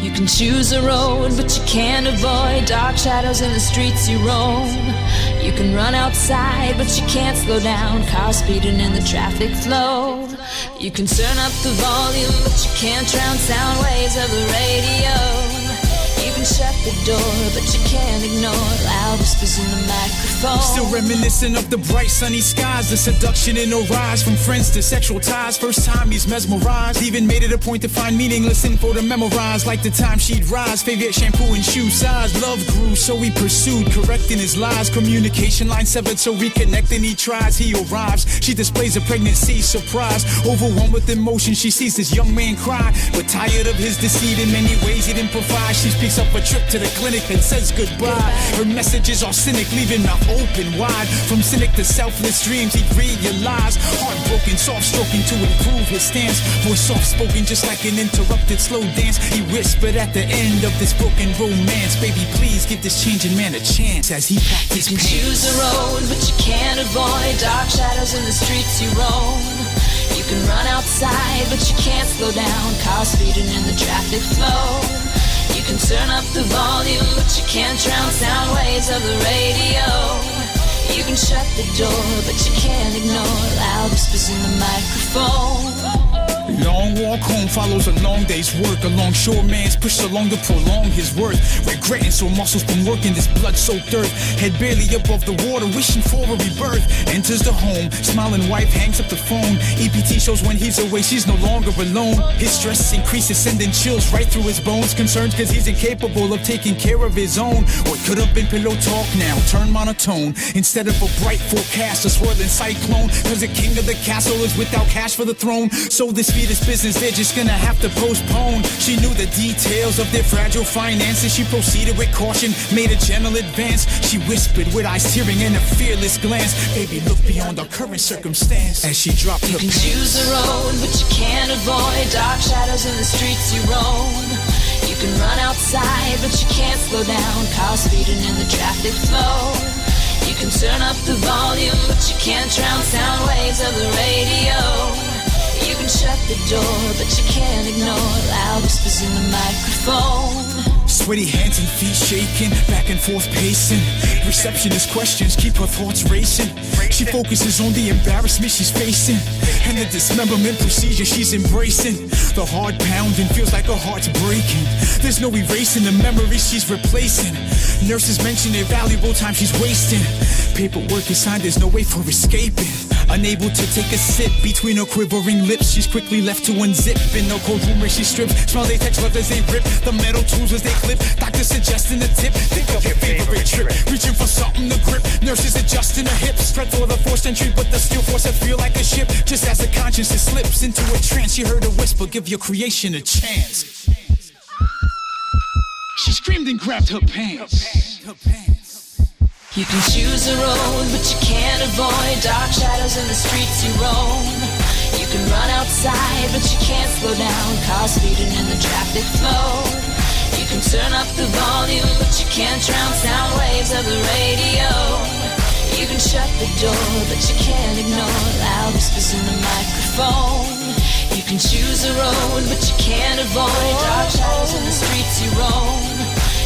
You can choose a road, but you can't avoid dark shadows in the streets you roam. You can run outside, but you can't slow down, cars speeding in the traffic flow. You can turn up the volume, but you can't drown sound waves of the radio. You can shut the door, but you can't ignore loud whispers in the microphone. Still reminiscent of the bright sunny skies, the seduction in her eyes, from friends to sexual ties. First time he's mesmerized, even made it a point to find meaningless info to memorize. Like the time she'd rise, favorite shampoo and shoe size. Love grew, so he pursued, correcting his lies. Communication line severed, so reconnecting he tries. He arrives, she displays a pregnancy surprise. Overwhelmed with emotion, she sees this young man cry, but tired of his deceit. In many ways he'd improvise. She speaks up a trip to the clinic and says goodbye. Her messages are cynic, leaving mouth open wide. From cynic to selfless dreams, he'd realize. Heartbroken, soft stroking to improve his stance. Voice soft spoken, just like an interrupted slow dance. He whispered at the end of this broken romance, baby, please give this changing man a chance. As he packed his pants. You can choose a road, but you can't avoid dark shadows in the streets you roam. You can run outside, but you can't slow down, cars speeding in the traffic flow. You can turn up the volume, but you can't drown sound waves of the radio. You can shut the door, but you can't ignore loud whispers in the microphone. Long walk home follows a long day's work. A longshore man's pushed along to prolong his worth. Regretting sore muscles from working this blood-soaked earth. Head barely above the water, wishing for a rebirth. Enters the home, smiling wife hangs up the phone. EPT shows when he's away, she's no longer alone. His stress increases, sending chills right through his bones. Concerned cause he's incapable of taking care of his own. What could have been pillow talk now turned monotone. Instead of a bright forecast, a swirling cyclone. Cause the king of the castle is without cash for the throne. So this fetus business, they're just gonna have to postpone. She knew the details of their fragile finances. She proceeded with caution, made a gentle advance. She whispered with eyes tearing and a fearless glance, baby, look beyond our current circumstance. As she dropped her pants. You can choose a road, but you can't avoid dark shadows in the streets you roam. You can run outside, but you can't slow down, cars speeding in the traffic flow. You can turn up the volume, but you can't drown sound waves of the radio. You can shut the door, but you can't ignore loud whispers in the microphone. Sweaty hands and feet shaking, back and forth pacing. Receptionist questions keep her thoughts racing. She focuses on the embarrassment she's facing and the dismemberment procedure she's embracing. The heart pounding feels like her heart's breaking. There's no erasing the memories she's replacing. Nurses mention the valuable time she's wasting. Paperwork is signed, there's no way for escaping. Unable to take a sip between her quivering lips, she's quickly left to unzip. In the cold room where she strips, small latex left as they rip the metal tools as they clip. Doctor suggesting a tip, think of your favorite trip. Reaching for something to grip, nurses adjusting her hips. Threat for the 4th century, but the steel force that feel like a ship. Just as the consciousness slips into a trance, she heard a whisper, give your creation a chance. She screamed and grabbed her pants. You can choose a road, but you can't avoid dark shadows in the streets you roam. You can run outside, but you can't slow down, cars speeding in the traffic flow. You can turn up the volume, but you can't drown sound waves of the radio. You can shut the door, but you can't ignore loud whispers in the microphone. You can choose a road, but you can't avoid dark shadows in the streets you roam.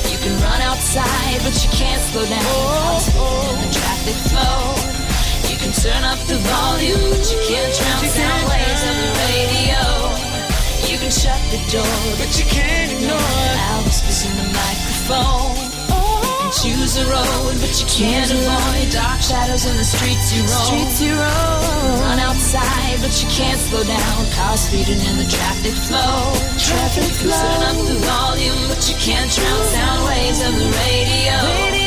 You can run outside, but you can't slow down, cars speeding in the traffic flow. You can turn up the volume, but you can't drown sound waves of the radio. You can shut the door, but you can't ignore loud whispers in the microphone. You can choose a road, but you can't avoid dark shadows in the streets you roam. Run outside, but you can't slow down, cars speeding in the traffic flow. You can turn up the volume, but you can't drown sound waves of the radio.